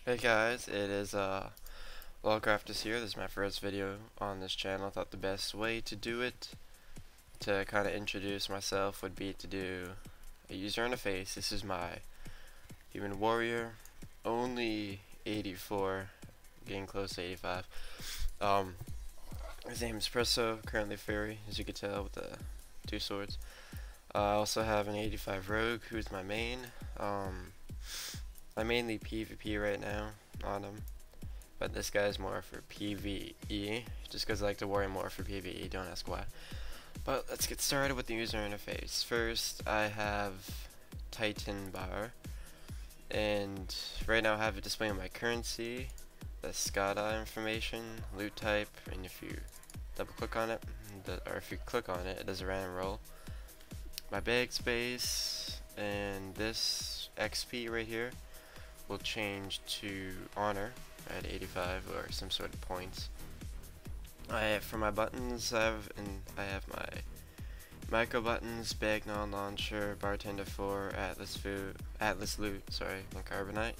Hey guys, it is Wellcrafters here. This is my first video on this channel. I thought the best way to do it, to kind of introduce myself, would be to do a user interface. This is my human warrior, only 84, getting close to 85. His name is Presso, currently fairy, as you can tell with the two swords. I also have an 85 rogue, who's my main. I mainly PvP right now on him, but this guy's more for PvE, just because I like to warrior more for PvE, don't ask why. But let's get started with the user interface. First, I have Titan bar, and right now I have it displaying my currency, the SCADA information, loot type, and if you double click on it, or if you click on it, it does a random roll. My bag space, and this XP right here will change to honor at 85 or some sort of points. For my buttons, I have my micro buttons, Bagnon launcher, bartender 4, Atlas loot, and carbonite,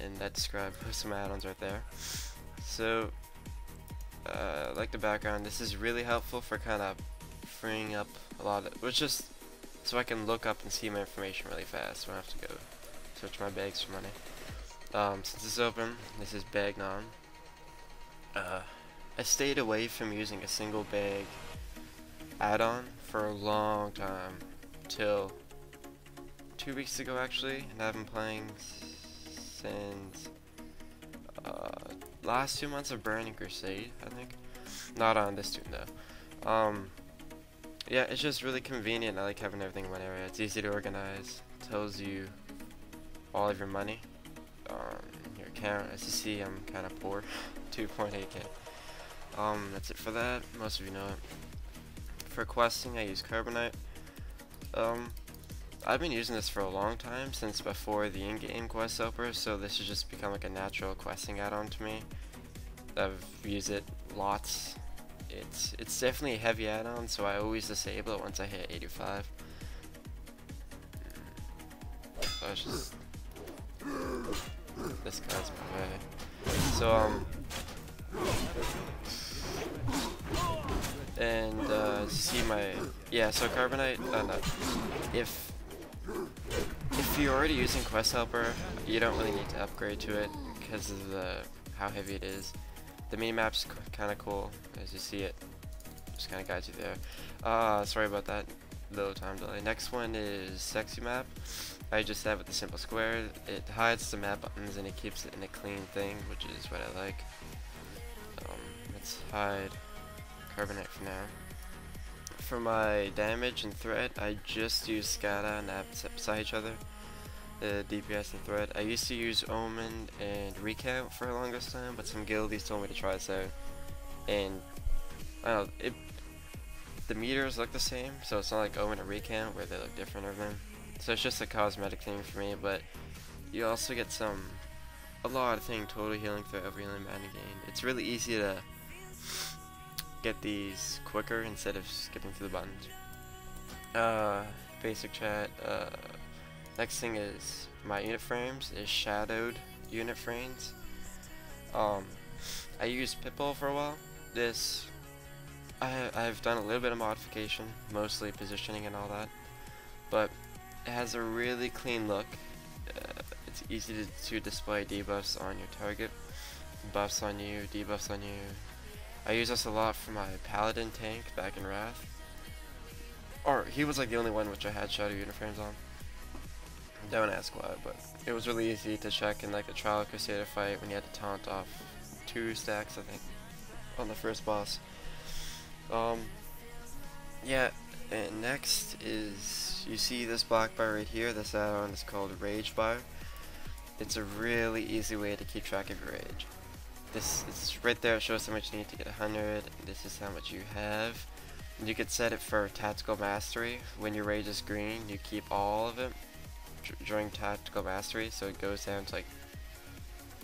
and that describes some add-ons right there. So, like the background, this is really helpful for kind of freeing up a lot of, which just so I can look up and see my information really fast. So I don't have to go search my bags for money. Since it's open, this is Bagnon. I stayed away from using a single bag add-on for a long time, till 2 weeks ago actually, and I've been playing since last 2 months of Burning Crusade, I think. Not on this tune though. Yeah, it's just really convenient. I like having everything in one area. It's easy to organize. Tells you all of your money on your account. As you see, I'm kind of poor. 2.8k. That's it for that. Most of you know it. For questing, I use carbonite. I've been using this for a long time, since before the in-game quest helper, so this has just become like a natural questing add-on to me. I've used it lots. It's definitely a heavy add-on, so I always disable it once I hit 85. So it's just this guy's my way. So see my so carbonite. No, if you're already using quest helper, you don't really need to upgrade to it because of how heavy it is. The minimap's kind of cool, as you see it. Just kind of guides you there. Sorry about that little time delay. Next one is Sexy Map. I just have it the simple square. It hides the map buttons and it keeps it in a clean thing, which is what I like. Let's hide carbonite for now. For my damage and threat, I just use SCADA and apps beside each other. The DPS and threat. I used to use Omen and Recount for the longest time, but some guildies told me to try this out, and I don't know, the meters look the same, so it's not like Omen and Recount where they look different or them. So it's just a cosmetic thing for me, but you also get a lot of things total healing through every healing mana gain. It's really easy to get these quicker instead of skipping through the buttons. Basic chat. Next thing is my unit frames is shadowed unit frames. I used Pitbull for a while. This I've done a little bit of modification, mostly positioning and all that, but it has a really clean look. It's easy to display debuffs on your target, buffs on you, debuffs on you. I use this a lot for my paladin tank back in Wrath, or he was like the only one which I had shadow unit frames on. Don't ask why, but it was really easy to check in like the Trial Crusader fight when you had to taunt off 2 stacks, I think, on the first boss. Yeah, and next is, you see this black bar right here. This add-on is called Rage Bar. It's a really easy way to keep track of your rage. It's right there. It shows how much you need to get 100. And this is how much you have. And you could set it for Tactical Mastery. When your rage is green, you keep all of it during Tactical Mastery, so it goes down to like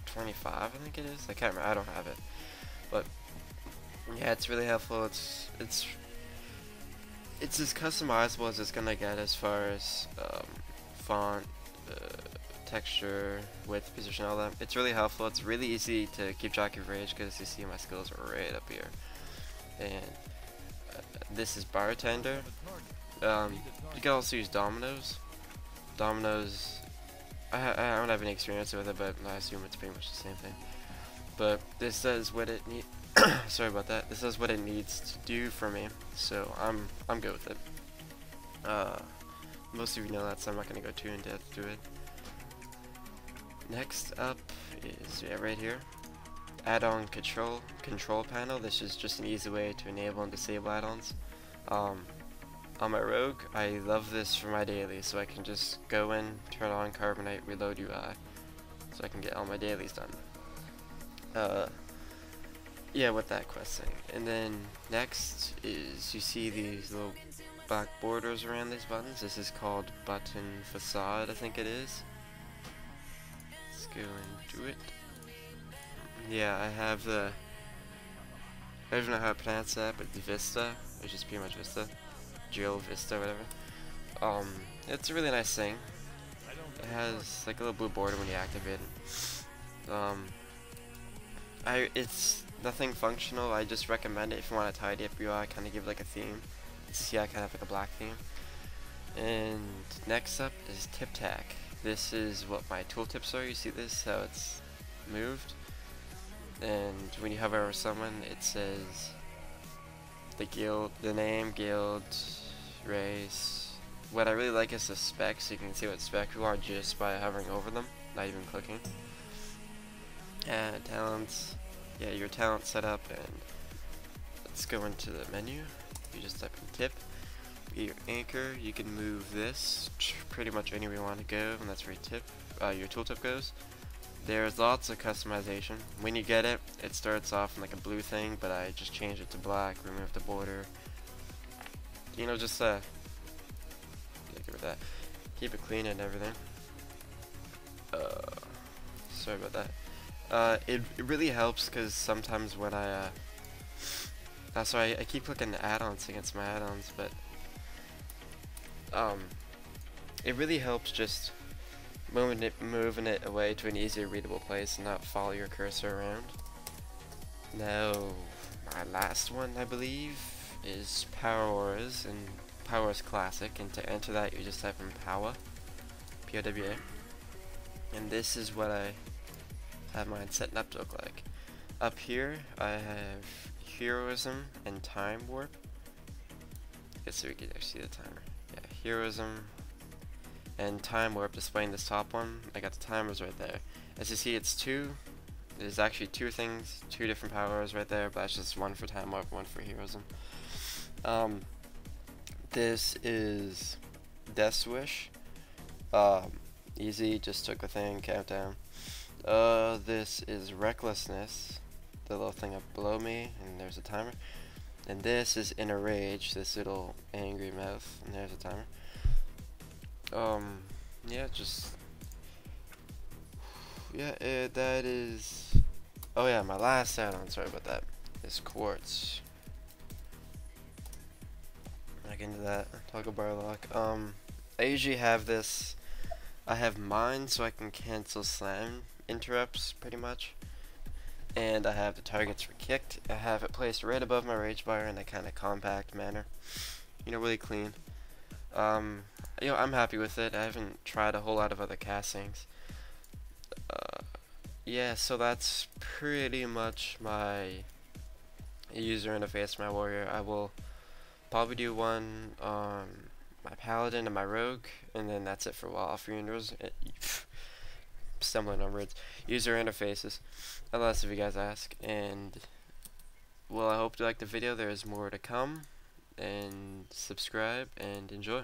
25, I think it is. I can't remember. I don't have it, but yeah, it's really helpful. It's as customizable as it's gonna get as far as font, texture, width, position, all that. It's really helpful. It's really easy to keep track of rage because you see my skills are right up here. And this is bartender. You can also use dominoes. Dominoes, I don't have any experience with it, but I assume it's pretty much the same thing. But this does what it need. Sorry about that. This does what it needs to do for me, so I'm good with it. Most of you know that, so I'm not gonna go too in depth to it. Next up is right here, add-on control panel. This is just an easy way to enable and disable add-ons. On my rogue, I love this for my daily, so I can just go in, turn on carbonite, reload UI, so I can get all my dailies done. Yeah, with that quest thing. And then next is, you see these little black borders around these buttons. This is called button facade, I think it is. Let's go and do it. Yeah, I have the, I don't know how to pronounce that, but the Vista, which is pretty much Vista. Geo Vista, whatever. It's a really nice thing. It has like a little blue border when you activate it. It's nothing functional. I just recommend it if you want to tidy up your UI, kind of give it like a theme. See, I kind of have like a black theme. And next up is tip tack. This is what my tooltips are. You see this, how it's moved. And when you hover over someone, it says the guild, the name, guild, race. What I really like is the specs. So you can see what spec you are just by hovering over them, not even clicking. And talents. Yeah, your talent setup, and let's go into the menu. You just type in tip. Get your anchor. You can move this pretty much anywhere you want to go, and that's where your tooltip goes. There's lots of customization. When you get it, it starts off in like a blue thing, but I just changed it to black, remove the border. You know, just yeah, give it that. Keep it clean and everything. Sorry about that. It really helps because sometimes when I sorry, I keep clicking the add-ons against my add-ons, but it really helps just moving it away to an easier readable place and not follow your cursor around. Now, my last one, I believe, is Power Auras, and Power Auras Classic, and to enter that you just type in Power, P-O-W-A, and this is what I have mine set up to look like. Up here, I have Heroism and Time Warp. I guess so we can actually see the timer. Yeah, Heroism and Time Warp displaying this top one. I got the timers right there. As you see, it's two. There's actually two things, two different powers right there, but that's just one for Time Warp, one for Heroism. This is Death Swish. Easy, just took a thing, countdown. This is Recklessness, the little thing up below me, and there's a timer. And this is Inner Rage, this little angry mouth, and there's a timer. Yeah, just, yeah, that is, oh yeah, my last add-on, sorry about that, is Quartz. Back into that, toggle bar lock. I usually have this, I have mine so I can cancel slam interrupts, pretty much. And I have the targets for kicked. I have it placed right above my rage bar in a kind of compact manner. You know, really clean. You know, I'm happy with it. I haven't tried a whole lot of other castings. Yeah, so that's pretty much my user interface, my warrior. I will probably do one on my paladin and my rogue, and then that's it for a while. For users, stumbling on words. User interfaces, unless if you guys ask. And well, I hope you liked the video. There is more to come, and subscribe and enjoy.